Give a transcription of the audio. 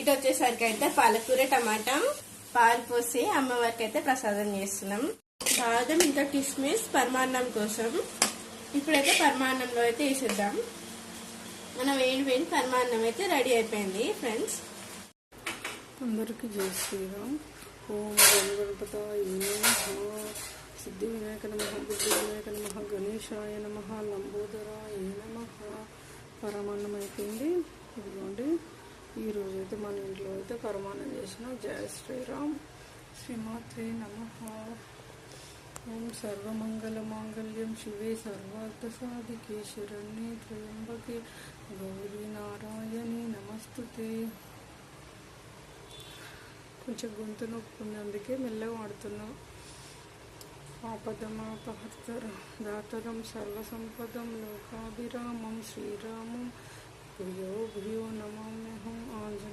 ఇటు వచ్చేసరికి అయితే పాలకూర టమాటా పాలు పోసి అమ్మవారికి అయితే ప్రసాదం చేస్తున్నాం. బాదం ఇంకా కిస్మిస్ పరమాన్నం కోసం. ఇప్పుడైతే పరమాన్నంలో అయితే వేసేద్దాం. మన వేడి పరమాన్నం అయితే రెడీ అయిపోయింది ఫ్రెండ్స్. అందరికీ జై శ్రీరామ్. ఓం గణపతాయ నమః, సిద్ధి వినాయక నమః, బుద్ధి వినాయక నమః, గణేశాయ నమః, లంబోదరాయ నమః. పరమాన్నం అయిపోయింది. ఇదిగోండి, ఈరోజు అయితే మన ఇంట్లో అయితే పరమాన్నం చేసిన. జై శ్రీరామ్. శ్రీమాత్రే నమః. ఓం సర్వమంగళ మాంగళ్యం శివే సర్వార్థ సాధికే శరణ్యే త్రయంబకే గౌరీ నారాయణి నమస్తుతే. కొంచెం గొంతు నొప్పి ఉంది, అందుకే మెల్లగా వాడుతున్నాం. ఆపదమాపహర్తర దాతరం సర్వసంపదం లోకాభిరామం శ్రీరామం భూయో భూయో నమామ్యహం ఆంజనేయ